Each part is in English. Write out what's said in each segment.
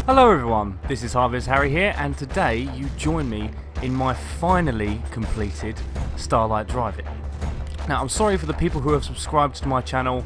Hello everyone, this is Harvest Harry here, and today you join me in my finally completed Starlight driving. Now I'm sorry for the people who have subscribed to my channel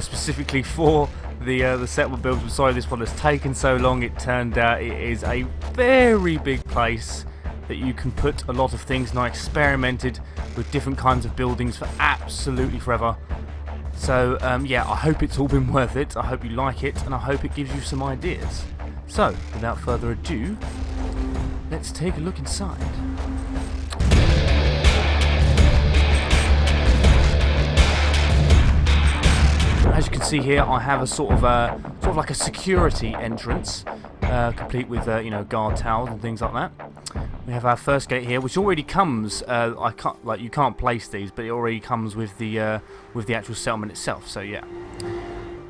specifically for the settlement builds. I'm sorry this one has taken so long. It turned out it is a very big place that you can put a lot of things, and I experimented with different kinds of buildings for absolutely forever. So yeah, I hope it's all been worth it. I hope you like it, and I hope it gives you some ideas. So, without further ado, let's take a look inside. As you can see here, I have a sort of like a security entrance, complete with you know, guard towers and things like that. We have our first gate here, which already comes. You can't place these, but it already comes with the actual settlement itself. So yeah,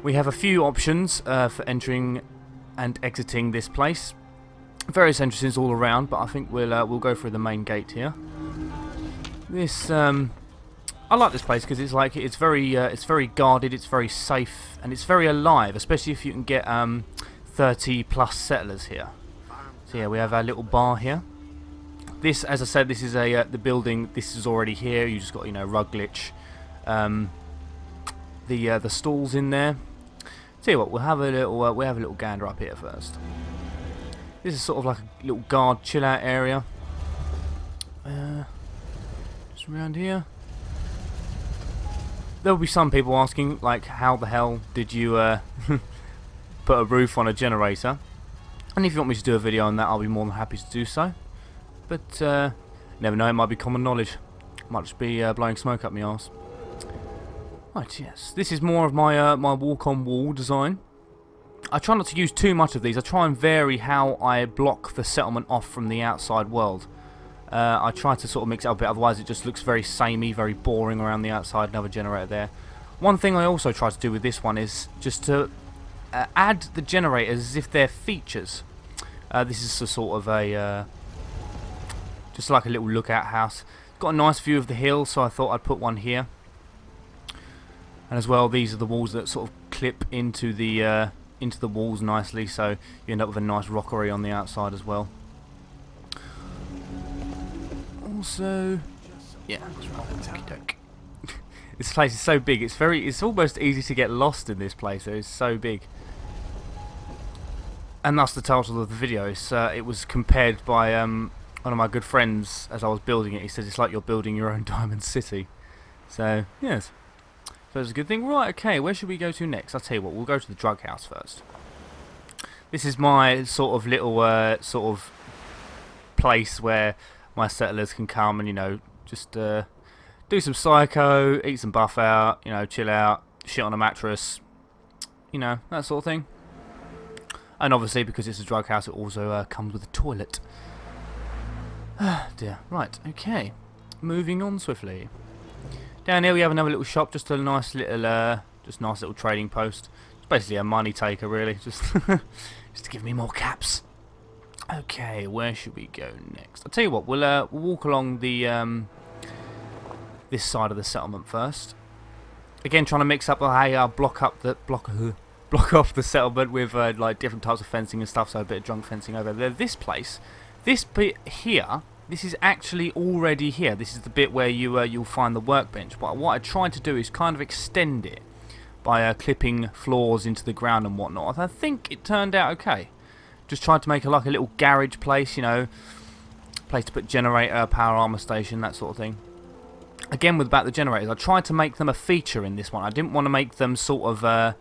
we have a few options for entering and exiting this place. Various entrances all around, but I think we'll go through the main gate here. This I like this place because it's very guarded, it's very safe, and it's very alive, especially if you can get 30 plus settlers here. So yeah, we have our little bar here. This, as I said, this is the building. This is already here. You just got, you know, rug glitch. The stalls in there. Tell you what, we'll have a little gander up here first. This is sort of like a little guard chill out area. Just around here. There'll be some people asking, like, how the hell did you put a roof on a generator? And if you want me to do a video on that, I'll be more than happy to do so. But never know, it might be common knowledge. Might just be blowing smoke up my arse. Right, yes. This is more of my my walk-on-wall design. I try not to use too much of these. I try and vary how I block the settlement off from the outside world. I try to sort of mix it up a bit, otherwise it just looks very samey, very boring around the outside. Another generator there. One thing I also try to do with this one is just to add the generators as if they're features. This is a sort of a just like a little lookout house. Got a nice view of the hill, so I thought I'd put one here. And as well, these are the walls that sort of clip into the walls nicely, so you end up with a nice rockery on the outside as well. Also, yeah, this place is so big. It's almost easy to get lost in this place. It's so big, and that's the title of the video. It was compared by one of my good friends as I was building it. He said it's like you're building your own diamond city. So yes. So it's a good thing. Right, okay, where should we go to next? I'll tell you what, we'll go to the drug house first. This is my sort of little sort of place where my settlers can come and, you know, just do some psycho, eat some buff out, you know, chill out, shit on a mattress, you know, that sort of thing. And obviously, because it's a drug house, it also comes with a toilet. Ah, dear. Right, okay. Moving on swiftly. Down here we have another little shop, just a nice little trading post. It's basically a money taker, really, just just to give me more caps. Okay, where should we go next? I'll tell you what, we'll walk along the this side of the settlement first. Again, trying to mix up block off the settlement with like different types of fencing and stuff. So a bit of drunk fencing over there. This bit here. This is actually already here. This is the bit where you'll find the workbench. But what I tried to do is kind of extend it by clipping floors into the ground and whatnot. I think it turned out okay. Just tried to make it like a little garage place, you know, place to put generator, power armor station, that sort of thing. Again, about the generators, I tried to make them a feature in this one. I didn't want to make them sort of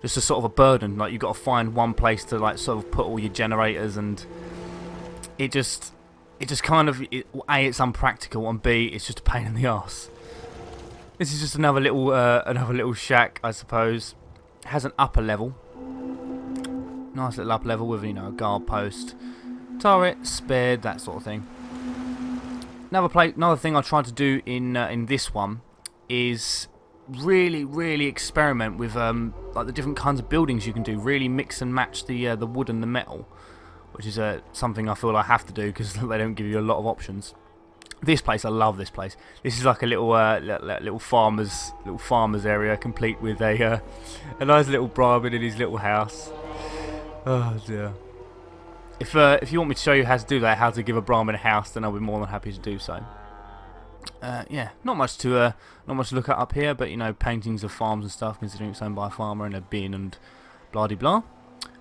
just a sort of a burden. Like you've got to find one place to like sort of put all your generators, and it just kind of, A, it's unpractical, and B, it's just a pain in the arse. This is just another little shack, I suppose. It has an upper level. Nice little upper level with, you know, a guard post, turret, spared, that sort of thing. Another thing I tried to do in this one is really experiment with like the different kinds of buildings you can do. Really mix and match the wood and the metal, which is something I feel I have to do because they don't give you a lot of options. This place, I love this place. This is like a little farmers area, complete with a nice little Brahmin in his little house. Oh dear. if you want me to show you how to do that, how to give a Brahmin a house, then I'll be more than happy to do so. Yeah, not much to look at up here, but you know, paintings of farms and stuff, considering it's owned by a farmer, and a bin and blah de blah.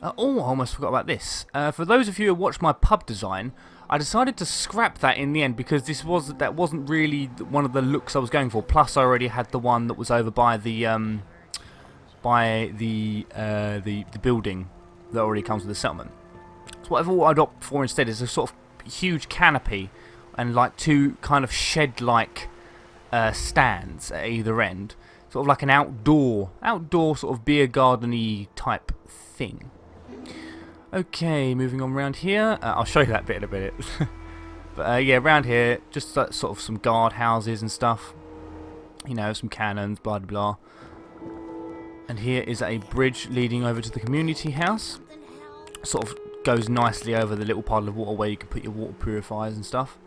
Oh, I almost forgot about this. For those of you who watched my pub design, I decided to scrap that in the end because that wasn't really one of the looks I was going for. Plus, I already had the one that was over by the building that already comes with the settlement. So what I'd opt for instead is a sort of huge canopy and like two kind of shed-like stands at either end, sort of like an outdoor sort of beer garden-y type thing. Okay, moving on around here. I'll show you that bit in a minute. But yeah, around here, just sort of some guard houses and stuff. You know, some cannons, blah blah blah. And here is a bridge leading over to the community house. Sort of goes nicely over the little puddle of water where you can put your water purifiers and stuff.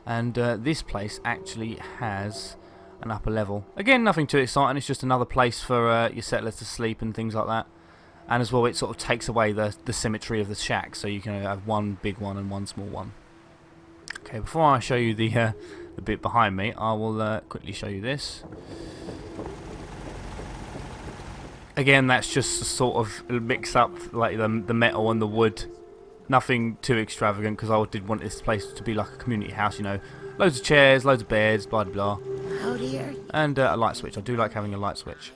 And this place actually has an upper level. Again, nothing too exciting. It's just another place for your settlers to sleep and things like that. And as well, it sort of takes away the symmetry of the shack, so you can have one big one and one small one. Okay, before I show you the bit behind me, I will quickly show you this. Again, that's just a sort of mix up like the metal and the wood. Nothing too extravagant because I did want this place to be like a community house, you know. Loads of chairs, loads of beds, blah blah blah. Oh dear. And a light switch. I do like having a light switch.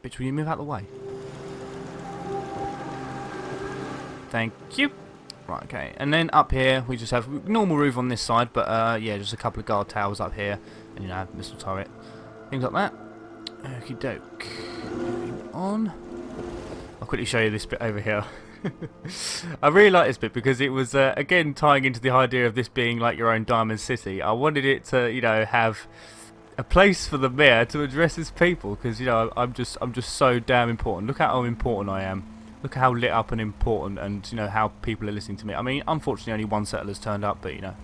Bitch, will you move out of the way? Thank you. Right, okay. And then up here, we just have normal roof on this side, but yeah, just a couple of guard towers up here. And, you know, missile turret. Things like that. Okie doke. Moving on. I'll quickly show you this bit over here. I really like this bit because it was, again, tying into the idea of this being like your own Diamond City. I wanted it to, you know, have a place for the mayor to address his people because, you know, I'm just so damn important. Look at how important I am. Look at how lit up and important, and you know how people are listening to me. I mean, unfortunately, only one settler's turned up, but you know,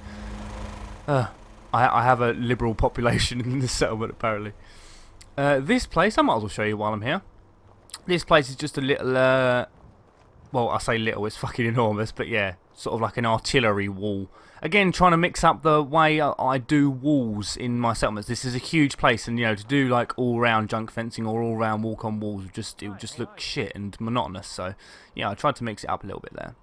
I have a liberal population in this settlement apparently. This place, I might as well show you while I'm here. This place is just a little, well, I say little, it's fucking enormous, but yeah, sort of like an artillery wall. Again, trying to mix up the way I do walls in my settlements. This is a huge place, and you know, to do like all-round junk fencing or all-round walk-on walls, it would just look shit and monotonous. So, yeah, I tried to mix it up a little bit there.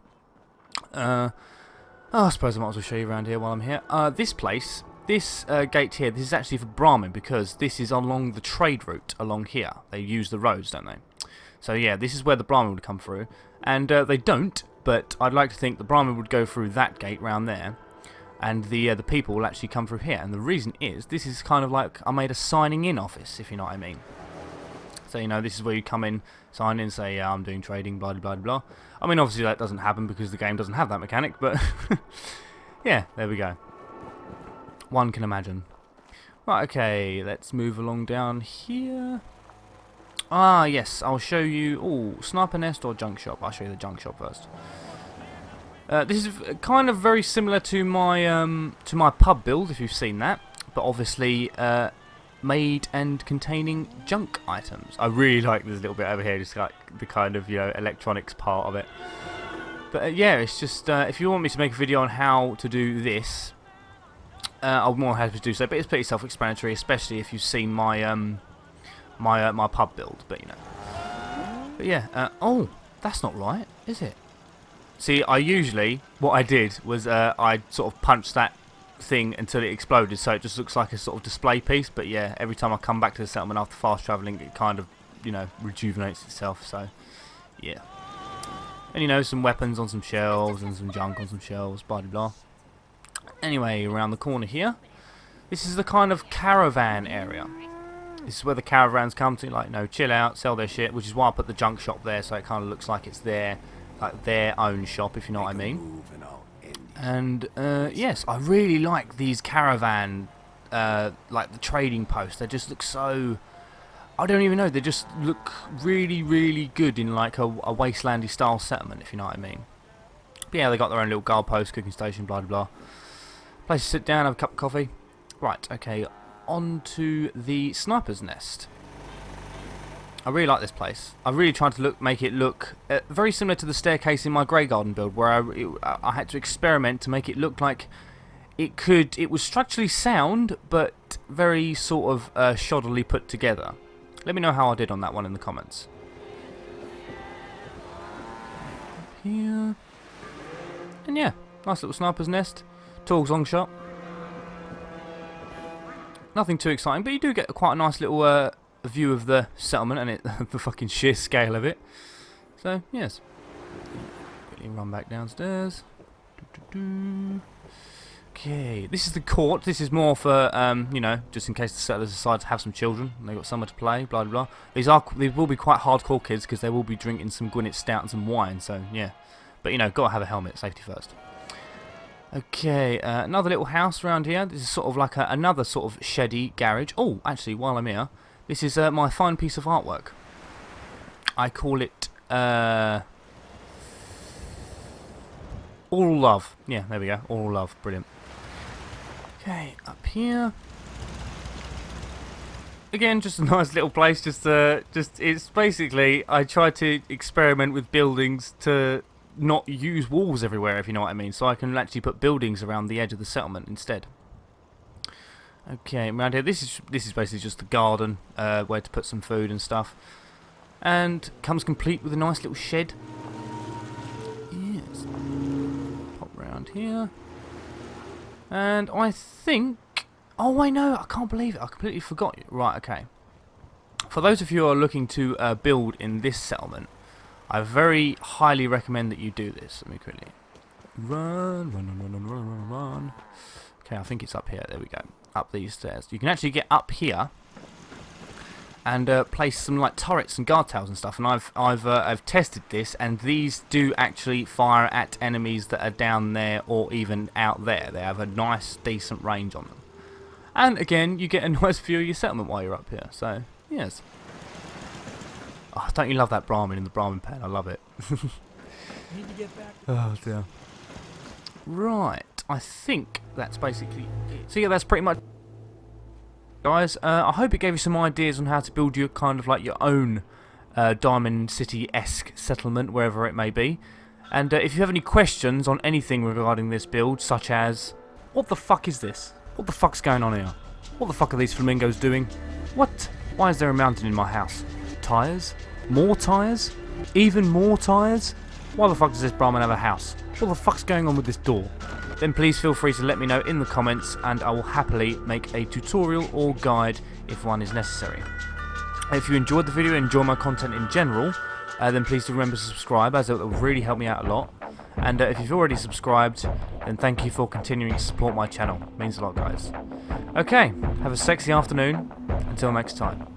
I suppose I might as well show you around here while I'm here. This place, this gate here, this is actually for Brahmin because this is along the trade route along here. They use the roads, don't they? So yeah, this is where the Brahmin would come through, and they don't. But I'd like to think the Brahmin would go through that gate round there, and the people will actually come through here. And the reason is, this is kind of like I made a signing in office, if you know what I mean. So, you know, this is where you come in, sign in, say, yeah, I'm doing trading, blah, blah, blah, blah. I mean, obviously that doesn't happen because the game doesn't have that mechanic, but yeah, there we go. One can imagine. Right, okay, let's move along down here. Ah, yes, I'll show you... Oh, sniper nest or junk shop? I'll show you the junk shop first. This is kind of very similar to my pub build, if you've seen that. But obviously, made and containing junk items. I really like this little bit over here, just like the kind of, you know, electronics part of it. But yeah, it's just, if you want me to make a video on how to do this, I'll be more happy to do so. But it's pretty self-explanatory, especially if you've seen my... my pub build, but you know. But yeah, oh, that's not right, is it? See, what I did was I sort of punched that thing until it exploded, so it just looks like a sort of display piece. But yeah, every time I come back to the settlement after fast travelling, it kind of, you know, rejuvenates itself. So yeah, and you know, some weapons on some shelves and some junk on some shelves, blah blah blah. Anyway, around the corner here, this is the kind of caravan area. This is where the caravans come to, like, you know, chill out, sell their shit, which is why I put the junk shop there, so it kind of looks like it's their own shop, if you know what I mean. And yes, I really like these caravan, like the trading posts. They just look so, I don't even know, they just look really, really good in like a wastelandy style settlement, if you know what I mean. But yeah, they got their own little guard post, cooking station, blah blah blah. Place to sit down, have a cup of coffee. Right, okay. On to the sniper's nest. I really like this place. I really tried to make it look very similar to the staircase in my Grey Garden build, where I had to experiment to make it look like it was structurally sound, but very sort of shoddily put together. Let me know how I did on that one in the comments. Up here. And yeah, nice little sniper's nest. Tall long shot. Nothing too exciting, but you do get quite a nice little view of the settlement and the fucking sheer scale of it. So, yes. Quickly run back downstairs. Okay, this is the court. This is more for, you know, just in case the settlers decide to have some children and they've got somewhere to play, blah, blah, blah. These will be quite hardcore kids because they will be drinking some Gwyneth Stout and some wine, so, yeah. But, you know, gotta have a helmet, safety first. Okay, another little house around here. This is sort of like another sort of sheddy garage. Oh, actually, while I'm here, this is my fine piece of artwork. I call it All Love. Yeah, there we go. All Love. Brilliant. Okay, up here. Again, just a nice little place. Just it's basically I tried to experiment with buildings to not use walls everywhere, if you know what I mean, so I can actually put buildings around the edge of the settlement instead. Okay, around here, this is basically just the garden, where to put some food and stuff, and comes complete with a nice little shed. Yes. Pop round here, and I think, oh I know, I can't believe it, I completely forgot. Right, okay. For those of you who are looking to build in this settlement, I very highly recommend that you do this. Let me quickly run. Okay, I think it's up here. There we go. Up these stairs. You can actually get up here and place some like turrets and guard towers and stuff. And I've tested this, and these do actually fire at enemies that are down there or even out there. They have a nice, decent range on them. And again, you get a nice view of your settlement while you're up here. So yes. Oh, don't you love that Brahmin in the Brahmin pen? I love it. Need to get back. Oh dear. Right, I think that's basically it. So yeah, that's pretty much, guys. I hope it gave you some ideas on how to build your kind of like your own Diamond City-esque settlement, wherever it may be. And if you have any questions on anything regarding this build, such as, what the fuck is this? What the fuck's going on here? What the fuck are these flamingos doing? What? Why is there a mountain in my house? Tyres? More tyres? Even more tyres? Why the fuck does this Brahmin have a house? What the fuck's going on with this door? Then please feel free to let me know in the comments, and I will happily make a tutorial or guide if one is necessary. If you enjoyed the video and enjoy my content in general, then please do remember to subscribe, as it will really help me out a lot. And if you've already subscribed, then thank you for continuing to support my channel. It means a lot, guys. Okay, have a sexy afternoon. Until next time.